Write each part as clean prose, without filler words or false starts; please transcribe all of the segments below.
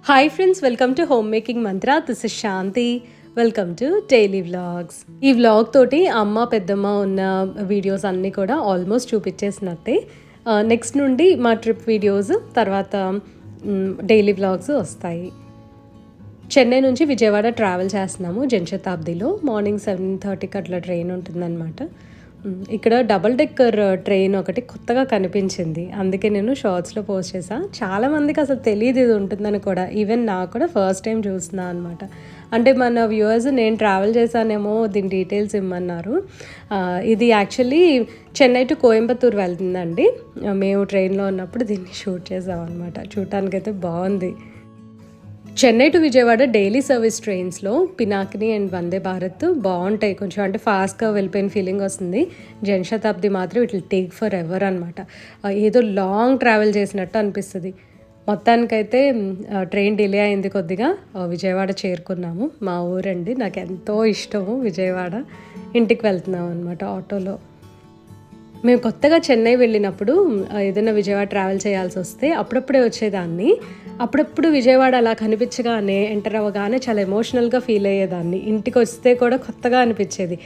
Hi friends, welcome to home making mantra. This is Shanti. Welcome to daily vlogs. ఈ vlog తోటి అమ్మ పెద్దమ్మ ఉన్న వీడియోస్ అన్నీ కూడా ఆల్మోస్ట్ చూపించేసినట్టే. నెక్స్ట్ నుండి మా ట్రిప్ వీడియోస్, తర్వాత డైలీ వ్లాగ్స్ వస్తాయి. చెన్నై నుంచి విజయవాడ ట్రావెల్ చేస్తున్నాము జనశతాబ్దిలో. మార్నింగ్ 7:30కి అట్లా ట్రైన్ ఉంటుందన్నమాట. ఇక్కడ డబుల్ డెక్కర్ ట్రైన్ ఒకటి కొత్తగా కనిపించింది, అందుకే నేను షార్ట్స్లో పోస్ట్ చేశాను. చాలామందికి అసలు తెలియదు ఇది ఉంటుందని కూడా. ఈవెన్ నాకు కూడా ఫస్ట్ టైం చూస్తున్నాను అనమాట. అంటే మన వ్యూవర్స్ నేను ట్రావెల్ చేశానేమో దీని డీటెయిల్స్ ఇమ్మన్నారు. ఇది యాక్చువల్లీ చెన్నై టు కోయంబత్తూర్ వెళ్తుందండి. మేము ట్రైన్లో ఉన్నప్పుడు దీన్ని షూట్ చేసాం అనమాట. చూడటానికైతే బాగుంది. Chennai to Vijayawada daily service ట్రైన్స్లో పినాకిని అండ్ వందే భారత్ బాగుంటాయి. కొంచెం అంటే ఫాస్ట్గా వెళ్ళిపోయిన ఫీలింగ్ వస్తుంది. జనశతాబ్ది మాత్రం it will take forever అనమాట. ఏదో లాంగ్ ట్రావెల్ చేసినట్టు అనిపిస్తుంది. మొత్తానికైతే ట్రైన్ డిలే అయింది కొద్దిగా. విజయవాడ చేరుకున్నాము. మా ఊరండి, నాకు ఎంతో ఇష్టము విజయవాడ. ఇంటికి వెళ్తున్నాం అనమాట ఆటోలో. మేము కొత్తగా చెన్నై వెళ్ళినప్పుడు ఏదైనా విజయవాడ ట్రావెల్ చేయాల్సి వస్తే అప్పుడప్పుడే వచ్చేదాన్ని. అప్పుడప్పుడు విజయవాడ అలా కనిపించగానే ఎంటర్ అవ్వగానే చాలా ఎమోషనల్గా ఫీల్ అయ్యేదాన్ని. ఇంటికి వస్తే కూడా కొత్తగా అనిపించేది.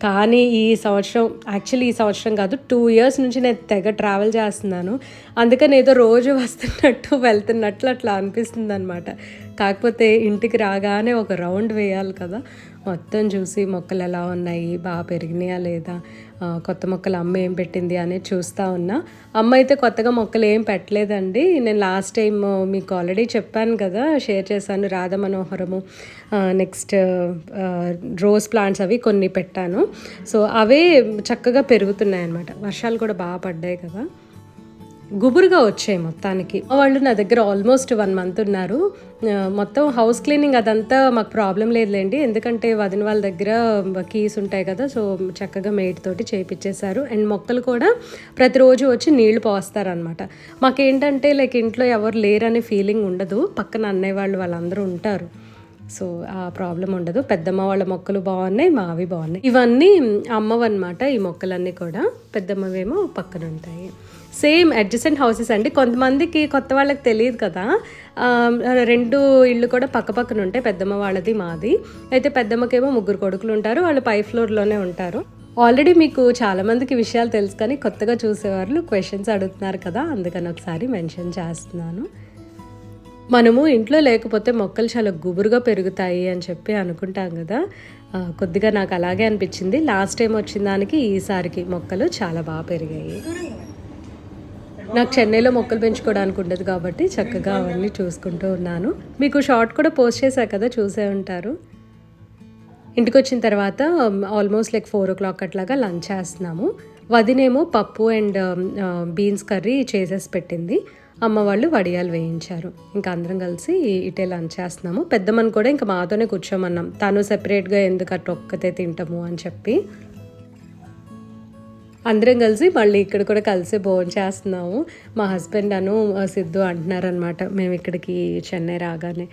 కానీ ఈ సంవత్సరం కాదు, 2 years నుంచి నేను తెగ ట్రావెల్ చేస్తున్నాను. అందుకని ఏదో రోజు వస్తున్నట్టు వెళ్తున్నట్లు అట్లా అనిపిస్తుంది అనమాట. కాకపోతే ఇంటికి రాగానే ఒక రౌండ్ వేయాలి కదా, మొత్తం చూసి మొక్కలు ఎలా ఉన్నాయి, బాగా పెరిగినాయా లేదా, కొత్త మొక్కలు అమ్మ ఏం పెట్టింది అనేది చూస్తూ ఉన్నా. అమ్మ అయితే కొత్తగా మొక్కలు ఏం పెట్టలేదండి. నేను లాస్ట్ టైం మీకు ఆల్రెడీ చెప్పాను కదా, షేర్ చేశాను. రాధ మనోహరము, నెక్స్ట్ రోజ్ ప్లాంట్స్ అవి కొన్ని పెట్టాను. సో అవే చక్కగా పెరుగుతున్నాయి అన్నమాట. వర్షాలు కూడా బాగా పడ్డాయి కదా, గుబురుగా వచ్చాయి మొత్తానికి. వాళ్ళు నా దగ్గర ఆల్మోస్ట్ 1 month ఉన్నారు. మొత్తం హౌస్ క్లీనింగ్ అదంతా మాకు ప్రాబ్లం లేదులేండి, ఎందుకంటే వదిన వాళ్ళ దగ్గర కీస్ ఉంటాయి కదా. సో చక్కగా మెయిడ్ తోటి చేయించేశారు. అండ్ మొక్కలు కూడా ప్రతిరోజు వచ్చి నీళ్లు పోస్తారనమాట. మాకేంటంటే లైక్ ఇంట్లో ఎవరు లేరనే ఫీలింగ్ ఉండదు. పక్కన అన్నయ్య వాళ్ళందరూ ఉంటారు. సో ఆ ప్రాబ్లం ఉండదు. పెద్దమ్మ వాళ్ళ మొక్కలు బాగున్నాయి, మావి బాగున్నాయి. ఇవన్నీ అమ్మవన్నమాట. ఈ మొక్కలన్నీ కూడా పెద్దమ్మవేమో పక్కన ఉంటాయి. సేమ్ అడ్జసెంట్ హౌసెస్ అండి. కొంతమందికి కొత్త వాళ్ళకి తెలియదు కదా, 2 ఇళ్ళు కూడా పక్క పక్కన ఉంటాయి. పెద్దమ్మ వాళ్ళది మాది. అయితే పెద్దమ్మకేమో 3 కొడుకులు ఉంటారు. వాళ్ళు పై ఫ్లోర్లోనే ఉంటారు. ఆల్రెడీ మీకు చాలామందికి విషయాలు తెలుసు, కానీ కొత్తగా చూసేవాళ్ళు క్వశ్చన్స్ అడుగుతున్నారు కదా, అందుకని ఒకసారి మెన్షన్ చేస్తున్నాను. మనము ఇంట్లో లేకపోతే మొక్కలు చాలా గుబురుగా పెరుగుతాయి అని చెప్పి అనుకుంటాం కదా, కొద్దిగా నాకు అలాగే అనిపించింది. లాస్ట్ టైం వచ్చిన దానికి ఈసారికి మొక్కలు చాలా బాగా పెరిగాయి. నాకు చెన్నైలో మొక్కలు పెంచుకోవడానికి ఉండదు కాబట్టి చక్కగా అవన్నీ చూసుకుంటూ ఉన్నాను. మీకు షార్ట్ కూడా పోస్ట్ చేశా కదా, చూసే ఉంటారు. ఇంటికి వచ్చిన తర్వాత ఆల్మోస్ట్ లైక్ 4 o'clock అట్లాగా లంచ్ చేస్తున్నాము. వదినేమో పప్పు అండ్ బీన్స్ కర్రీ చేసేసి పెట్టింది. అమ్మ వాళ్ళు వడియాలు వేయించారు. ఇంకా అందరం కలిసి ఇటే లంచ్ చేస్తున్నాము. పెద్దమ్మని కూడా ఇంకా మాతోనే కూర్చోమన్నాం. తను సెపరేట్గా ఎందుకు అట్లా ఒక్కతే తింటాము అని చెప్పి అందరం కలిసి మళ్ళీ ఇక్కడ కూడా కలిసి భోజనం చేస్తున్నాము. మా హస్బెండ్ సిద్ధు అంటున్నారనమాట, మేము ఇక్కడికి చెన్నై రాగానే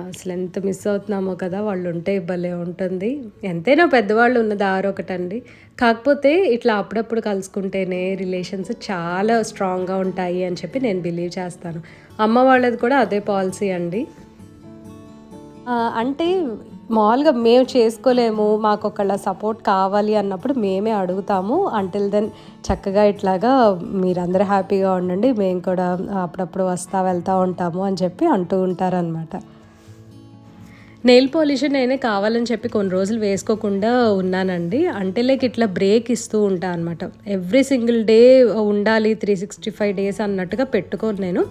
అసలు ఎంత మిస్ అవుతున్నామో కదా, వాళ్ళు ఉంటే భలే ఉంటుంది. ఎంతైనా పెద్దవాళ్ళు ఉన్న దారి ఒకటండి. కాకపోతే ఇట్లా అప్పుడప్పుడు కలుసుకుంటేనే రిలేషన్స్ చాలా స్ట్రాంగ్గా ఉంటాయి అని చెప్పి నేను బిలీవ్ చేస్తాను. అమ్మ వాళ్ళది కూడా అదే పాలసీ అండి. అంటే మామూలుగా మేము చేసుకోలేము, మాకు ఒకళ్ళ సపోర్ట్ కావాలి అన్నప్పుడు మేమే అడుగుతాము. అంటిల్ దెన్ చక్కగా ఇట్లాగా మీరందరూ హ్యాపీగా ఉండండి, మేము కూడా అప్పుడప్పుడు వెళ్తూ ఉంటాము అని చెప్పి అంటూ ఉంటారనమాట. నెయిల్ పాలిష్ నేనే కావాలని చెప్పి కొన్ని రోజులు వేసుకోకుండా ఉన్నానండి. అంటే లైక్ ఇట్లా బ్రేక్ ఇస్తూ ఉంటాను అనమాట. ఎవ్రీ సింగిల్ డే ఉండాలి 365 days అన్నట్టుగా పెట్టుకోను నేను.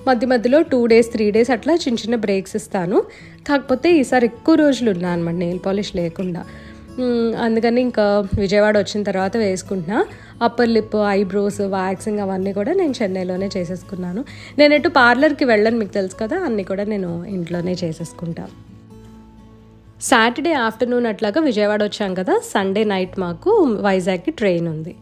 మధ్యలో 2 days 3 days అట్లా చిన్న బ్రేక్స్ ఇస్తాను. కాకపోతే ఈసారి ఎక్కువ రోజులు ఉన్నాను అనమాట నెయిల్ పాలిష్ లేకుండా. అందుకని ఇంకా విజయవాడ వచ్చిన తర్వాత వేసుకుంటున్నా. అప్పర్ లిప్, ఐబ్రోస్, వ్యాక్సింగ్ అవన్నీ కూడా నేను చెన్నైలోనే చేసేసుకున్నాను. నేను ఎటు పార్లర్కి వెళ్ళను, మీకు తెలుసు కదా, అన్నీ కూడా నేను ఇంట్లోనే చేసేసుకుంటాను. సాటర్డే ఆఫ్టర్నూన్ అట్లాగా విజయవాడ వచ్చాం కదా, సండే నైట్ మాకు వైజాగ్కి ట్రైన్ ఉంది.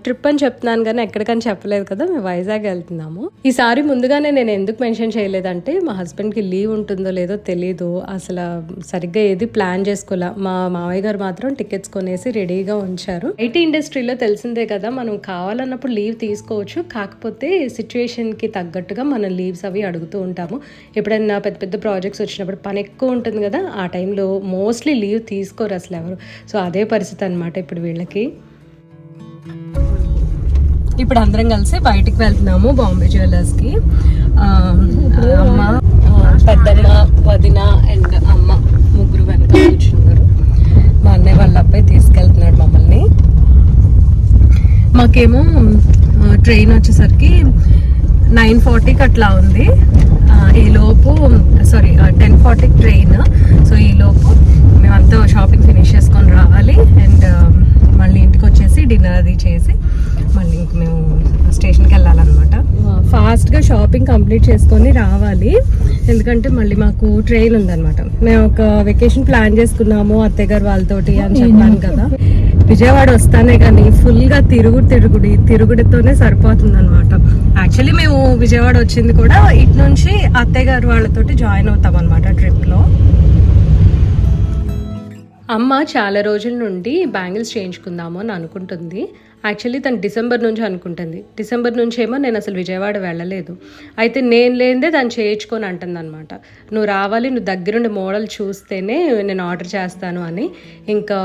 ట్రిప్ అని చెప్తున్నాను కానీ ఎక్కడికని చెప్పలేదు కదా, మేము వైజాగ్ వెళ్తున్నాము. ఈసారి ముందుగానే నేను ఎందుకు మెన్షన్ చేయలేదంటే మా హస్బెండ్కి లీవ్ ఉంటుందో లేదో తెలీదు, అసలు సరిగ్గా ఏది ప్లాన్ చేసుకోలే. మా మావయ్య గారు మాత్రం టికెట్స్ కొనేసి రెడీగా ఉంచారు. ఐటీ ఇండస్ట్రీలో తెలిసిందే కదా, మనం కావాలన్నప్పుడు లీవ్ తీసుకోవచ్చు, కాకపోతే సిచ్యువేషన్కి తగ్గట్టుగా మనం లీవ్స్ అవి అడుగుతూ ఉంటాము. ఎప్పుడైనా పెద్ద పెద్ద ప్రాజెక్ట్స్ వచ్చినప్పుడు పని ఎక్కువ ఉంటుంది కదా, ఆ టైంలో మోస్ట్లీ లీవ్ తీసుకోరు అసలు ఎవరు. సో అదే పరిస్థితి అనమాట ఇప్పుడు వీళ్ళకి. ఇప్పుడు అందరం కలిసి బయటికి వెళ్తున్నాము బాంబే జ్యువెలర్స్కి. అమ్మ, పెద్దమ్మ, వదిన అండ్ అమ్మ ముగ్గురు వెనక కూర్చున్నారు. మా అన్నయ్య వాళ్ళ అబ్బాయి తీసుకెళ్తున్నాడు మమ్మల్ని. మాకేమో ట్రైన్ వచ్చేసరికి 9:40కి అట్లా ఉంది. ఈలోపు 10:40కి ట్రైన్. సో ఈలోపు మేమంతా షాపింగ్ ఫినిష్ చేసుకొని రావాలి అండ్ మళ్ళీ ఇంటికి వచ్చేసి డిన్నర్ అది చేసి మళ్ళీ ఇంక మేము స్టేషన్కి వెళ్ళాలన్నమాట. ఫాస్ట్గా షాపింగ్ కంప్లీట్ చేసుకొని రావాలి, ఎందుకంటే మళ్ళీ మాకు ట్రైన్ ఉందన్నమాట. మేము ఒక వెకేషన్ ప్లాన్ చేసుకున్నాము అత్తయ్య గారు వాళ్ళతోటి అని చెప్పాను కదా. విజయవాడ వస్తానే కానీ ఫుల్గా తిరుగుడితోనే సరిపోతుంది అనమాట. యాక్చువల్లీ మేము విజయవాడ వచ్చింది కూడా ఇటు నుంచి అత్తయ్య గారు వాళ్ళతోటి జాయిన్ అవుతాం అనమాట ట్రిప్లో. అమ్మ చాలా రోజుల నుండి బ్యాంగిల్స్ చేయించుకుందాము అని అనుకుంటుంది. యాక్చువల్లీ తను డిసెంబర్ నుంచి అనుకుంటుంది. డిసెంబర్ నుంచి ఏమో నేను అసలు విజయవాడ వెళ్ళలేదు. అయితే నేను లేనిదే దాన్ని చేయించుకొని అంటుంది అనమాట. నువ్వు రావాలి, నువ్వు దగ్గరుండి మోడల్ చూస్తేనే నేను ఆర్డర్ చేస్తాను అని. ఇంకా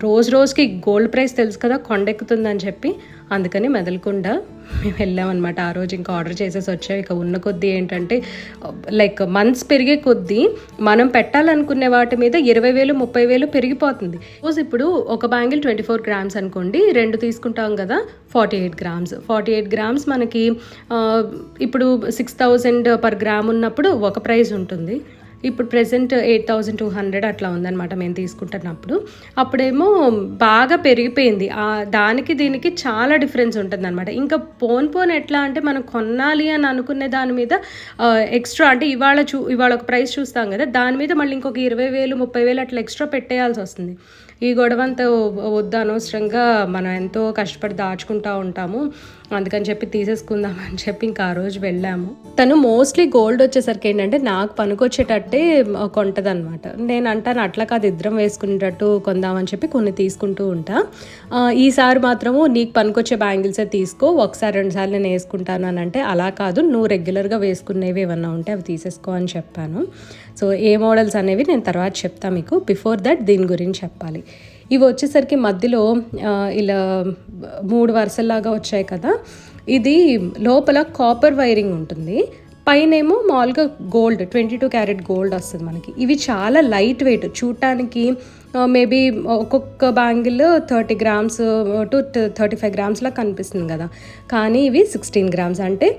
రోజుకి గోల్డ్ ప్రైస్ తెలుసు కదా, కొండెక్కుతుందని చెప్పి అందుకని మెదలకుండా మేము వెళ్ళామన్నమాట. ఆ రోజు ఇంకా ఆర్డర్ చేసేసి వచ్చాం. ఇక ఉన్న కొద్దీ ఏంటంటే లైక్ మంత్స్ పెరిగే కొద్దీ మనం పెట్టాలనుకునే వాటి మీద 20,000 30,000 పెరిగిపోతుంది. సపోజ్ ఇప్పుడు ఒక బ్యాంగిల్ 24 గ్రామ్స్ అనుకోండి, 2 తీసుకుంటాం కదా, 48 గ్రామ్స్ మనకి ఇప్పుడు 6,000 పర్ గ్రామ్ ఉన్నప్పుడు ఒక ప్రైస్ ఉంటుంది. ఇప్పుడు ప్రెసెంట్ 8,200 అట్లా ఉందన్నమాట మేము తీసుకుంటున్నప్పుడు. అప్పుడేమో బాగా పెరిగిపోయింది. దానికి దీనికి చాలా డిఫరెన్స్ ఉంటుంది అనమాట. ఇంకా పోన్ ఎట్లా అంటే మనం కొనాలి అని అనుకునే దాని మీద ఎక్స్ట్రా అంటే ఇవాళ ఒక ప్రైస్ చూస్తాం కదా, దాని మీద మళ్ళీ ఇంకొక 20,000 30,000 అట్లా ఎక్స్ట్రా పెట్టేయాల్సి వస్తుంది. ఈ గొడవ అంతా వద్దు, అనవసరంగా మనం ఎంతో కష్టపడి దాచుకుంటూ ఉంటాము, అందుకని చెప్పి తీసేసుకుందామని చెప్పి ఇంకా ఆ రోజు వెళ్ళాము. తను మోస్ట్లీ గోల్డ్ వచ్చేసరికి ఏంటంటే నాకు పనికొచ్చేటట్టే కొంటది అనమాట. నేను అంటాను అట్లా కాదు, ఇద్దరం వేసుకునేటట్టు కొందామని చెప్పి కొన్ని తీసుకుంటూ ఉంటా. ఈసారి మాత్రము నీకు పనికొచ్చే బ్యాంగిల్సే తీసుకో, ఒకసారి 2 సార్లు నేను వేసుకుంటాను అని అంటే, అలా కాదు నువ్వు రెగ్యులర్గా వేసుకునేవి ఏమన్నా ఉంటే అవి తీసేసుకో అని చెప్పాను. సో ఏ మోడల్స్ అనేవి నేను తర్వాత చెప్తాను మీకు. బిఫోర్ దట్ దీని గురించి చెప్పాలి. ఇవి వచ్చేసరికి మధ్యలో ఇలా 3 వరుసల్లాగా వచ్చాయి కదా, ఇది లోపల కాపర్ వైరింగ్ ఉంటుంది, పైనేమో మామూలుగా గోల్డ్ 22 క్యారెట్ గోల్డ్ వస్తుంది మనకి. ఇవి చాలా లైట్ వెయిట్, చూడటానికి మేబీ ఒక్కొక్క బ్యాంగిల్ 30 గ్రామ్స్ టు 35 గ్రామ్స్లా కనిపిస్తుంది కదా, కానీ ఇవి 16 గ్రామ్స్ అంటే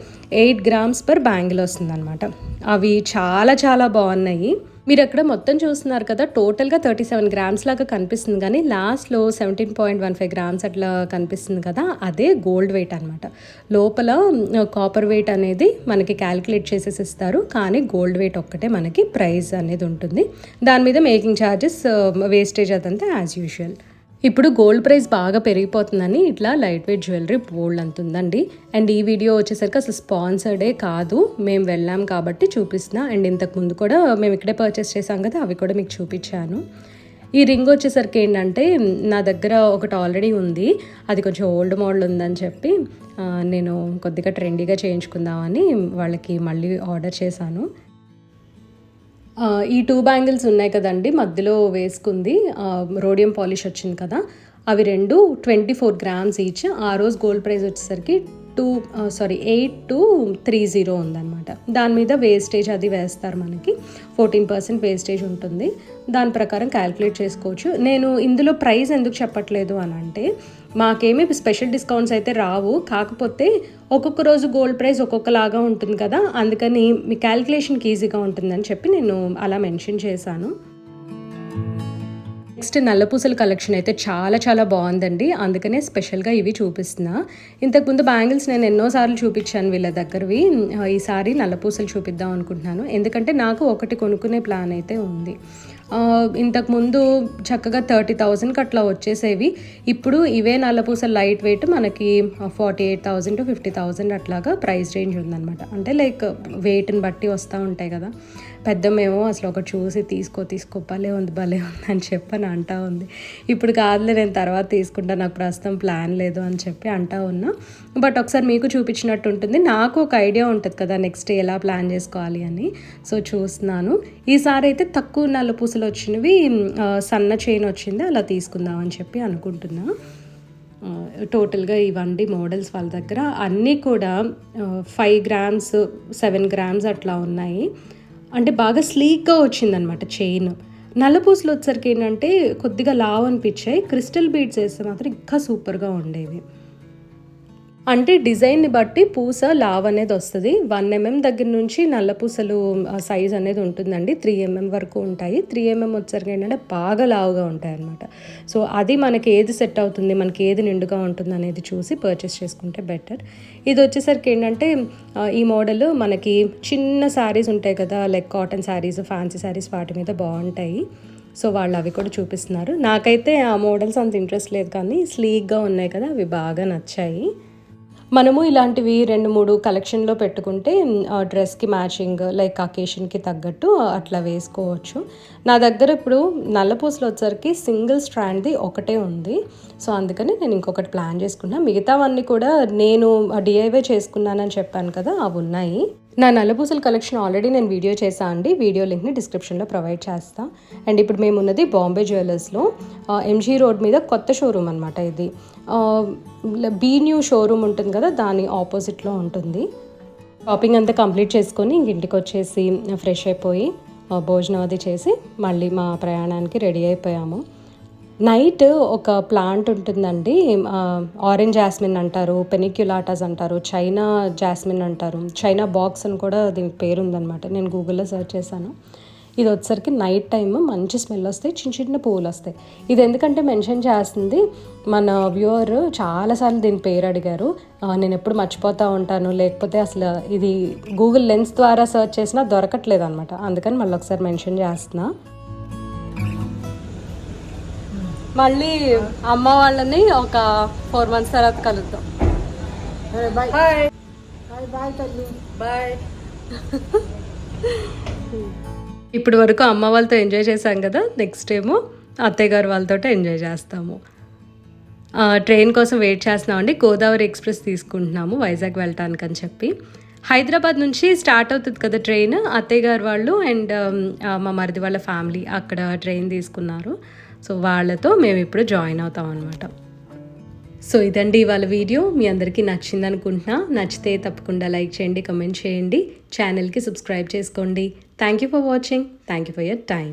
8 గ్రామ్స్ పర్ బ్యాంగిల్ వస్తుంది అనమాట. అవి చాలా చాలా బాగున్నాయి. మీరు అక్కడ మొత్తం చూస్తున్నారు కదా, టోటల్గా 37 గ్రామ్స్ లాగా కనిపిస్తుంది, కానీ లాస్ట్లో 17.15 గ్రామ్స్ అట్లా కనిపిస్తుంది కదా, అదే గోల్డ్ వెయిట్ అనమాట. లోపల కాపర్ వెయిట్ అనేది మనకి క్యాలిక్యులేట్ చేసేసి ఇస్తారు, కానీ గోల్డ్ వెయిట్ ఒక్కటే మనకి ప్రైస్ అనేది ఉంటుంది. దాని మీద మేకింగ్ ఛార్జెస్, వేస్టేజ్ అదంతా యాజ్ యూజువల్. ఇప్పుడు గోల్డ్ ప్రైస్ బాగా పెరిగిపోతుందని ఇట్లా లైట్ వెయిట్ జ్యువెలరీ బోల్డ్ అంతుందండి. అండ్ ఈ వీడియో వచ్చేసరికి అసలు స్పాన్సర్డే కాదు, మేము వెళ్ళాం కాబట్టి చూపిస్తున్నా. అండ్ ఇంతకుముందు కూడా మేము ఇక్కడే పర్చేస్ చేసాం కదా, అవి కూడా మీకు చూపించాను. ఈ రింగ్ వచ్చేసరికి ఏంటంటే నా దగ్గర ఒకటి ఆల్రెడీ ఉంది, అది కొంచెం ఓల్డ్ మోడల్ ఉందని చెప్పి నేను కొద్దిగా ట్రెండీగా చేయించుకుందామని వాళ్ళకి మళ్ళీ ఆర్డర్ చేశాను. ఈ 2 బ్యాంగిల్స్ ఉన్నాయి కదండి, మధ్యలో వేసుకుంది రోడియం పాలిష్ వచ్చింది కదా, అవి 2 24 గ్రామ్స్ ఈచ్. ఆ రోజు గోల్డ్ ప్రైస్ వచ్చేసరికి 8,230 ఉందన్నమాట. దాని మీద వేస్టేజ్ అది వేస్తారు మనకి, 14% వేస్టేజ్ ఉంటుంది. దాని ప్రకారం క్యాల్కులేట్ చేసుకోవచ్చు. నేను ఇందులో ప్రైస్ ఎందుకు చెప్పట్లేదు అని అంటే, మాకేమీ స్పెషల్ డిస్కౌంట్స్ అయితే రావు, కాకపోతే ఒక్కొక్క రోజు గోల్డ్ ప్రైస్ ఒక్కొక్కలాగా ఉంటుంది కదా, అందుకని మీ క్యాల్కులేషన్కి ఈజీగా ఉంటుందని చెప్పి నేను అలా మెన్షన్ చేశాను. నెక్స్ట్ నల్లపూసల కలెక్షన్ అయితే చాలా చాలా బాగుందండి. అందుకనే స్పెషల్గా ఇవి చూపిస్తున్నా. ఇంతకుముందు బ్యాంగిల్స్ నేను ఎన్నోసార్లు చూపించాను వీళ్ళ దగ్గరవి. ఈసారి నల్లపూసలు చూపిద్దాం అనుకుంటున్నాను. ఎందుకంటే నాకు ఒకటి కొనుక్కునే ప్లాన్ అయితే ఉంది. ఇంతకుముందు చక్కగా 30,000కి అట్లా వచ్చేసేవి. ఇప్పుడు ఇవే నల్లపూసలు లైట్ వెయిట్ మనకి 48,000 to 50,000 అట్లాగా ప్రైస్ రేంజ్ ఉందన్నమాట. అంటే లైక్ వెయిట్ని బట్టి వస్తూ ఉంటాయి కదా. పెద్దమేమో అసలు ఒకటి చూసి తీసుకో భలే ఉంది అని చెప్పని అంటా ఉంది. ఇప్పుడు కాదులే, నేను తర్వాత తీసుకుంటా, నాకు ప్రస్తుతం ప్లాన్ లేదు అని చెప్పి అంటా ఉన్నా. బట్ ఒకసారి మీకు చూపించినట్టు ఉంటుంది, నాకు ఒక ఐడియా ఉంటుంది కదా నెక్స్ట్ ఎలా ప్లాన్ చేసుకోవాలి అని. సో చూస్తున్నాను. ఈసారి అయితే తక్కువ నల్లపూసలు వచ్చినవి, సన్న చైన్ వచ్చింది, అలా తీసుకుందాం అని చెప్పి అనుకుంటున్నా. టోటల్గా ఇవన్నీ మోడల్స్ వాళ్ళ దగ్గర అన్నీ కూడా 5 grams 7 grams అట్లా ఉన్నాయి. అంటే బాగా స్లీక్గా వచ్చిందనమాట చైన్. నల్లపూసలు వచ్చేసరికి ఏంటంటే కొద్దిగా లావ్ అనిపించాయి. క్రిస్టల్ బీడ్స్ వేస్తే మాత్రం ఇంకా సూపర్గా ఉండేవి. అంటే డిజైన్ని బట్టి పూస లావ్ అనేది వస్తుంది. 1 mm దగ్గర నుంచి నల్లపూసలు సైజ్ అనేది ఉంటుందండి. 3 mm వరకు ఉంటాయి. 3 mm వచ్చేసరికి ఏంటంటే బాగా లావుగా ఉంటాయి అన్నమాట. సో అది మనకి ఏది సెట్ అవుతుంది, మనకి ఏది నిండుగా ఉంటుంది అనేది చూసి పర్చేస్ చేసుకుంటే బెటర్. ఇది వచ్చేసరికి ఏంటంటే ఈ మోడల్ మనకి చిన్న శారీస్ ఉంటాయి కదా, like cotton saris, fancy saris, వాటి మీద బాగుంటాయి. సో వాళ్ళు అవి కూడా చూపిస్తున్నారు. నాకైతే ఆ మోడల్స్ అంత ఇంట్రెస్ట్ లేదు, కానీ స్లీక్గా ఉన్నాయి కదా, అవి బాగా నచ్చాయి. మనము ఇలాంటివి 2-3 కలెక్షన్లో పెట్టుకుంటే డ్రెస్కి మ్యాచింగ్, లైక్ అకేషన్కి తగ్గట్టు అట్లా వేసుకోవచ్చు. నా దగ్గర ఇప్పుడు నల్లపూసలు వచ్చేసరికి సింగిల్ స్ట్రాండ్ది ఒకటే ఉంది. సో అందుకని నేను ఇంకొకటి ప్లాన్ చేసుకున్నా. మిగతావన్నీ కూడా నేను డిఐవై చేసుకున్నానని చెప్పాను కదా, అవి ఉన్నాయి. నా నల్లపూసల కలెక్షన్ ఆల్రెడీ నేను వీడియో చేశాను అండి. వీడియో లింక్ని డిస్క్రిప్షన్లో ప్రొవైడ్ చేస్తాను. అండ్ ఇప్పుడు మేము ఉన్నది బాంబే జ్యువెలర్స్లో, ఎంజీ రోడ్ మీద కొత్త షోరూమ్ అనమాట. ఇది బీ న్యూ షోరూమ్ ఉంటుంది కదా, దాని ఆపోజిట్లో ఉంటుంది. షాపింగ్ అంతా కంప్లీట్ చేసుకొని ఇంటికి వచ్చేసి ఫ్రెష్ అయిపోయి భోజనం అది చేసి మళ్ళీ మా ప్రయాణానికి రెడీ అయిపోయాము. నైట్ ఒక ప్లాంట్ ఉంటుందండి, ఆరెంజ్ జాస్మిన్ అంటారు, పెనిక్యులాటాస్ అంటారు, చైనా జాస్మిన్ అంటారు, చైనా బాక్స్ అని కూడా దీనికి పేరు ఉందన్నమాట. నేను గూగుల్లో సెర్చ్ చేశాను. ఇది వచ్చేసరికి నైట్ టైమ్ మంచి స్మెల్ వస్తాయి, చిన్న చిన్న పువ్వులు వస్తాయి. ఇది ఎందుకంటే మెన్షన్ చేస్తుంది మన వ్యూవర్, చాలాసార్లు దీని పేరు అడిగారు. నేను ఎప్పుడు మర్చిపోతూ ఉంటాను, లేకపోతే అసలు ఇది గూగుల్ లెన్స్ ద్వారా సెర్చ్ చేసినా దొరకట్లేదు అనమాట. అందుకని మళ్ళీ ఒకసారి మెన్షన్ చేస్తున్నా. మళ్ళీ అమ్మ వాళ్ళని ఒక 4 months తర్వాత కలుద్దాం. బాయ్. ఇప్పటి వరకు అమ్మ వాళ్ళతో ఎంజాయ్ చేశాం కదా, నెక్స్ట్ ఏమో అత్తయ్య గారు వాళ్ళతో ఎంజాయ్ చేస్తాము. ట్రైన్ కోసం వెయిట్ చేస్తున్నామండి. గోదావరి ఎక్స్ప్రెస్ తీసుకుంటున్నాము వైజాగ్ వెళ్ళటానికి అని చెప్పి. హైదరాబాద్ నుంచి స్టార్ట్ అవుతుంది కదా ట్రైన్. అత్తయ్య గారు వాళ్ళు అండ్ మా మరిది వాళ్ళ ఫ్యామిలీ అక్కడ ట్రైన్ తీసుకున్నారు. సో వాళ్ళతో మేము ఇప్పుడు జాయిన్ అవుతాం అనమాట. సో ఇదండి ఇవాళ వీడియో. మీ అందరికీ నచ్చింది అనుకుంటున్నా. నచ్చితే తప్పకుండా లైక్ చేయండి, కమెంట్ చేయండి, ఛానల్కి సబ్స్క్రైబ్ చేసుకోండి. Thank you for watching. Thank you for your time.